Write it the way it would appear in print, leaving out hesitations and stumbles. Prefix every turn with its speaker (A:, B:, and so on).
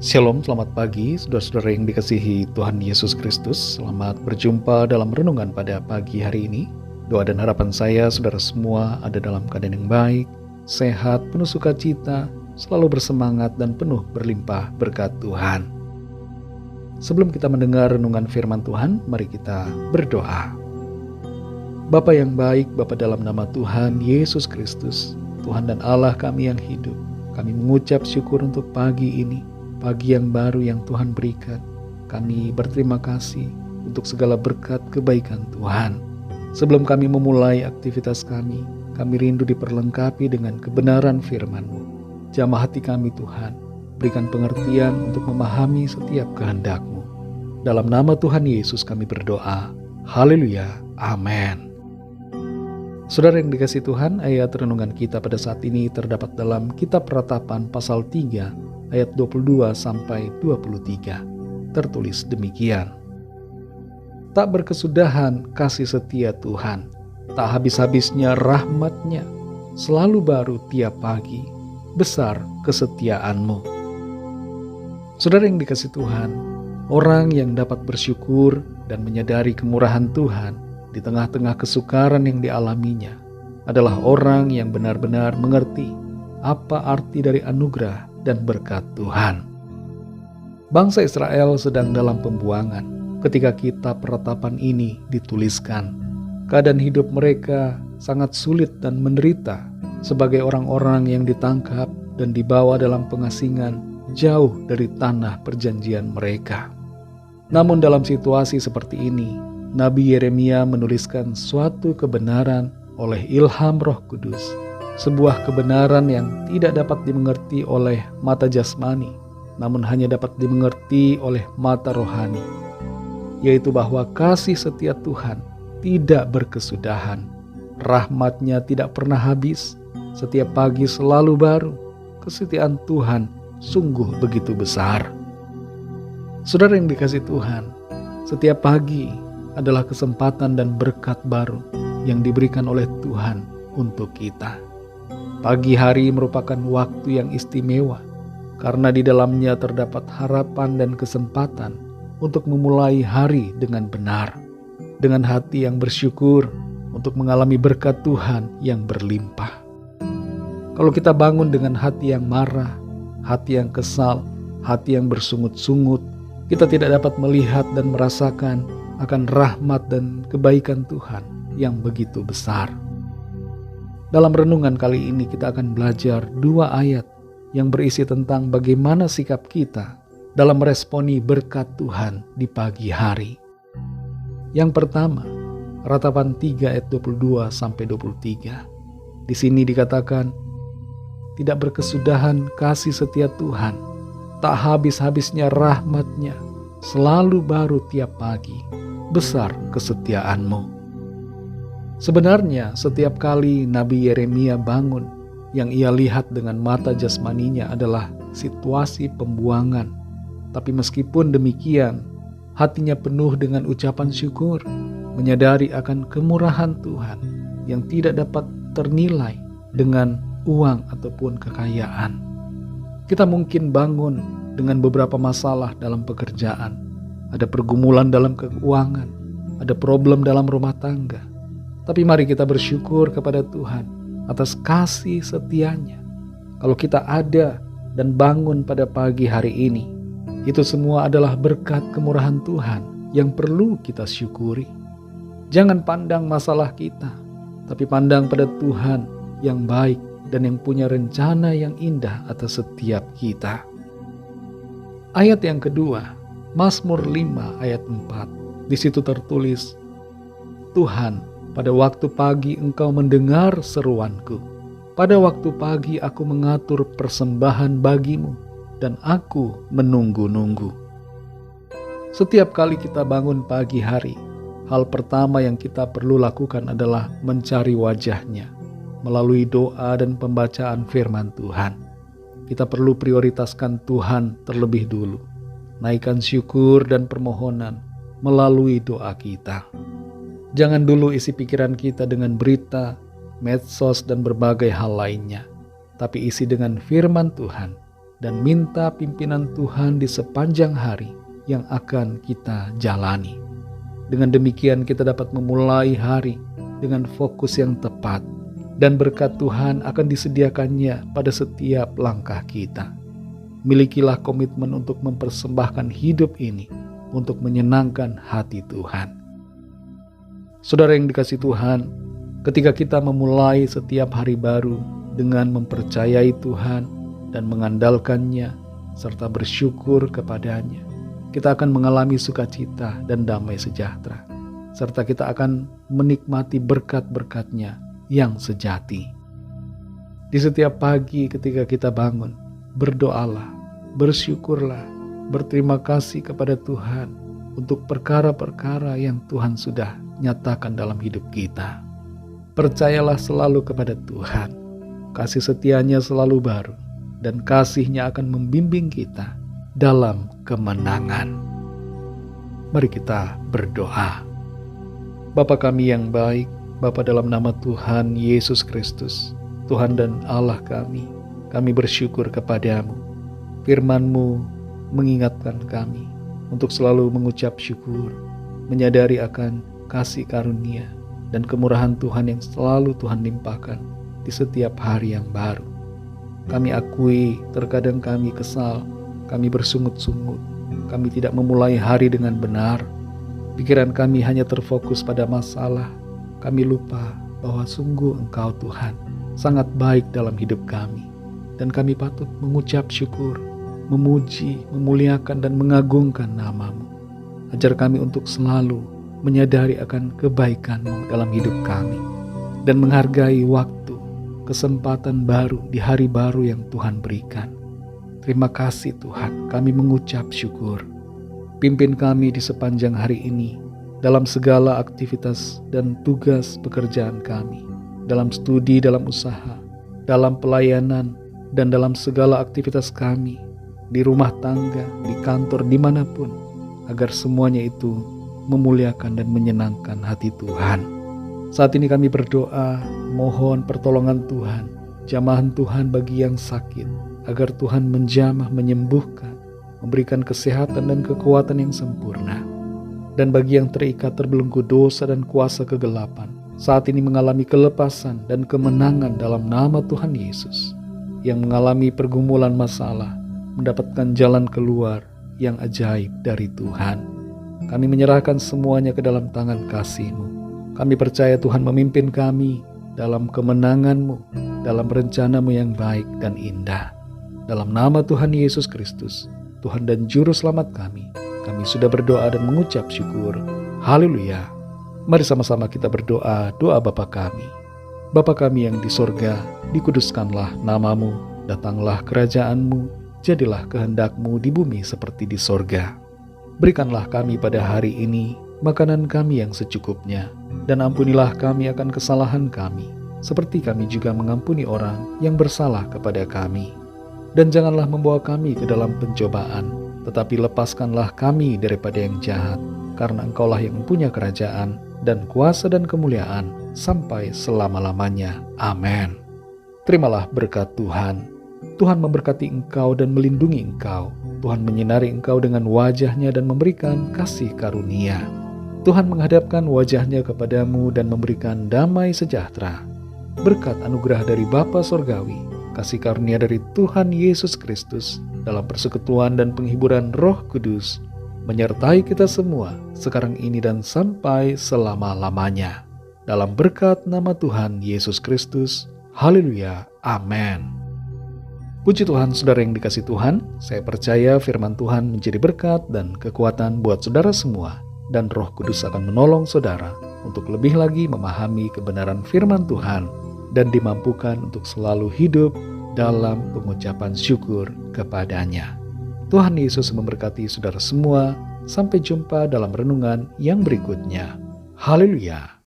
A: Shalom, selamat pagi saudara-saudara yang dikasihi Tuhan Yesus Kristus. Selamat berjumpa dalam renungan pada pagi hari ini. Doa dan harapan saya saudara semua ada dalam keadaan yang baik, sehat, penuh sukacita, selalu bersemangat dan penuh berlimpah berkat Tuhan. Sebelum kita mendengar renungan firman Tuhan, mari kita berdoa. Bapa yang baik, Bapa dalam nama Tuhan Yesus Kristus, Tuhan dan Allah kami yang hidup, kami mengucap syukur untuk pagi ini, pagi yang baru yang Tuhan berikan. Kami berterima kasih untuk segala berkat kebaikan Tuhan. Sebelum kami memulai aktivitas kami rindu diperlengkapi dengan kebenaran firman-Mu. Jamah hati kami Tuhan, berikan pengertian untuk memahami setiap kehendak-Mu. Dalam nama Tuhan Yesus kami berdoa. Haleluya. Amin. Saudara yang dikasihi Tuhan, ayat renungan kita pada saat ini terdapat dalam Kitab Ratapan pasal 3 ayat 22 sampai 23. Tertulis demikian. Tak berkesudahan kasih setia Tuhan, tak habis-habisnya rahmat-Nya, selalu baru tiap pagi, besar kesetiaan-Mu. Saudara yang dikasihi Tuhan, orang yang dapat bersyukur dan menyadari kemurahan Tuhan di tengah-tengah kesukaran yang dialaminya adalah orang yang benar-benar mengerti apa arti dari anugerah dan berkat Tuhan. Bangsa Israel sedang dalam pembuangan ketika kitab Ratapan ini dituliskan. Keadaan hidup mereka sangat sulit dan menderita sebagai orang-orang yang ditangkap dan dibawa dalam pengasingan jauh dari tanah perjanjian mereka. Namun dalam situasi seperti ini, Nabi Yeremia menuliskan suatu kebenaran oleh ilham Roh Kudus. Sebuah kebenaran yang tidak dapat dimengerti oleh mata jasmani, namun hanya dapat dimengerti oleh mata rohani, yaitu bahwa kasih setia Tuhan tidak berkesudahan, rahmat-Nya tidak pernah habis, setiap pagi selalu baru, kesetiaan Tuhan sungguh begitu besar. Saudara yang dikasihi Tuhan, setiap pagi adalah kesempatan dan berkat baru yang diberikan oleh Tuhan untuk kita. Pagi hari merupakan waktu yang istimewa karena di dalamnya terdapat harapan dan kesempatan untuk memulai hari dengan benar, dengan hati yang bersyukur untuk mengalami berkat Tuhan yang berlimpah. Kalau kita bangun dengan hati yang marah, hati yang kesal, hati yang bersungut-sungut, kita tidak dapat melihat dan merasakan akan rahmat dan kebaikan Tuhan yang begitu besar. Dalam renungan kali ini kita akan belajar 2 ayat yang berisi tentang bagaimana sikap kita dalam meresponi berkat Tuhan di pagi hari. Yang pertama, Ratapan 3 ayat 22 sampai 23. Di sini dikatakan, tidak berkesudahan kasih setia Tuhan, tak habis-habisnya rahmat-Nya, selalu baru tiap pagi, besar kesetiaan-Mu. Sebenarnya setiap kali Nabi Yeremia bangun, yang ia lihat dengan mata jasmaninya adalah situasi pembuangan. Tapi meskipun demikian, hatinya penuh dengan ucapan syukur, menyadari akan kemurahan Tuhan yang tidak dapat ternilai dengan uang ataupun kekayaan. Kita mungkin bangun dengan beberapa masalah dalam pekerjaan, ada pergumulan dalam keuangan, ada problem dalam rumah tangga. Tapi mari kita bersyukur kepada Tuhan atas kasih setia-Nya. Kalau kita ada dan bangun pada pagi hari ini, itu semua adalah berkat kemurahan Tuhan yang perlu kita syukuri. Jangan pandang masalah kita, tapi pandang pada Tuhan yang baik dan yang punya rencana yang indah atas setiap kita. Ayat yang kedua, Mazmur 5 ayat 4. Di situ tertulis, Tuhan, pada waktu pagi Engkau mendengar seruanku. Pada waktu pagi aku mengatur persembahan bagi-Mu, dan aku menunggu-nunggu. Setiap kali kita bangun pagi hari, hal pertama yang kita perlu lakukan adalah mencari wajah-Nya melalui doa dan pembacaan firman Tuhan. Kita perlu prioritaskan Tuhan terlebih dulu, naikkan syukur dan permohonan melalui doa kita. Jangan dulu isi pikiran kita dengan berita, medsos, dan berbagai hal lainnya, tapi isi dengan firman Tuhan dan minta pimpinan Tuhan di sepanjang hari yang akan kita jalani. Dengan demikian kita dapat memulai hari dengan fokus yang tepat, dan berkat Tuhan akan disediakannya pada setiap langkah kita. Milikilah komitmen untuk mempersembahkan hidup ini untuk menyenangkan hati Tuhan. Saudara yang dikasihi Tuhan, ketika kita memulai setiap hari baru dengan mempercayai Tuhan dan mengandalkannya serta bersyukur kepadanya, kita akan mengalami sukacita dan damai sejahtera, serta kita akan menikmati berkat-berkat-Nya yang sejati. Di setiap pagi ketika kita bangun, berdoalah, bersyukurlah, berterima kasih kepada Tuhan untuk perkara-perkara yang Tuhan sudah nyatakan dalam hidup kita. Percayalah selalu kepada Tuhan. Kasih setianya selalu baru, dan kasih-Nya akan membimbing kita dalam kemenangan. Mari kita berdoa. Bapa kami yang baik, Bapa dalam nama Tuhan Yesus Kristus, Tuhan dan Allah kami bersyukur kepadamu. Firman-Mu mengingatkan kami untuk selalu mengucap syukur, menyadari akan kasih karunia dan kemurahan Tuhan yang selalu Tuhan limpahkan di setiap hari yang baru. Kami akui terkadang kami kesal, kami bersungut-sungut, kami tidak memulai hari dengan benar. Pikiran kami hanya terfokus pada masalah. Kami lupa bahwa sungguh Engkau Tuhan sangat baik dalam hidup kami, dan kami patut mengucap syukur, memuji, memuliakan dan mengagungkan nama-Mu. Ajar kami untuk selalu menyadari akan kebaikan-Mu dalam hidup kami dan menghargai waktu, kesempatan baru di hari baru yang Tuhan berikan. Terima kasih Tuhan, kami mengucap syukur. Pimpin kami di sepanjang hari ini dalam segala aktivitas dan tugas pekerjaan kami, dalam studi, dalam usaha, dalam pelayanan, dan dalam segala aktivitas kami, di rumah tangga, di kantor, dimanapun, agar semuanya itu memuliakan dan menyenangkan hati Tuhan. Saat ini kami berdoa, mohon pertolongan Tuhan, jamahan Tuhan bagi yang sakit, agar Tuhan menjamah, menyembuhkan, memberikan kesehatan dan kekuatan yang sempurna. Dan bagi yang terikat terbelenggu dosa dan kuasa kegelapan, saat ini mengalami kelepasan dan kemenangan dalam nama Tuhan Yesus. Yang mengalami pergumulan masalah, mendapatkan jalan keluar yang ajaib dari Tuhan. Kami menyerahkan semuanya ke dalam tangan kasih-Mu. Kami percaya Tuhan memimpin kami dalam kemenangan-Mu, dalam rencana-Mu yang baik dan indah. Dalam nama Tuhan Yesus Kristus, Tuhan dan Juru Selamat kami sudah berdoa dan mengucap syukur. Haleluya. Mari sama-sama kita berdoa doa Bapa kami. Bapa kami yang di sorga, dikuduskanlah nama-Mu, datanglah kerajaan-Mu, jadilah kehendak-Mu di bumi seperti di sorga. Berikanlah kami pada hari ini makanan kami yang secukupnya, dan ampunilah kami akan kesalahan kami, seperti kami juga mengampuni orang yang bersalah kepada kami. Dan janganlah membawa kami ke dalam pencobaan, tetapi lepaskanlah kami daripada yang jahat, karena Engkaulah yang mempunyai kerajaan dan kuasa dan kemuliaan sampai selama-lamanya. Amin. Terimalah berkat Tuhan. Tuhan memberkati engkau dan melindungi engkau. Tuhan menyinari engkau dengan wajah-Nya dan memberikan kasih karunia. Tuhan menghadapkan wajah-Nya kepadamu dan memberikan damai sejahtera. Berkat anugerah dari Bapa Sorgawi, kasih karunia dari Tuhan Yesus Kristus, dalam persekutuan dan penghiburan Roh Kudus, menyertai kita semua sekarang ini dan sampai selama-lamanya. Dalam berkat nama Tuhan Yesus Kristus. Haleluya. Amin. Puji Tuhan, saudara yang dikasihi Tuhan, saya percaya firman Tuhan menjadi berkat dan kekuatan buat saudara semua, dan Roh Kudus akan menolong saudara untuk lebih lagi memahami kebenaran firman Tuhan dan dimampukan untuk selalu hidup dalam pengucapan syukur kepadanya. Tuhan Yesus memberkati saudara semua. Sampai jumpa dalam renungan yang berikutnya. Haleluya.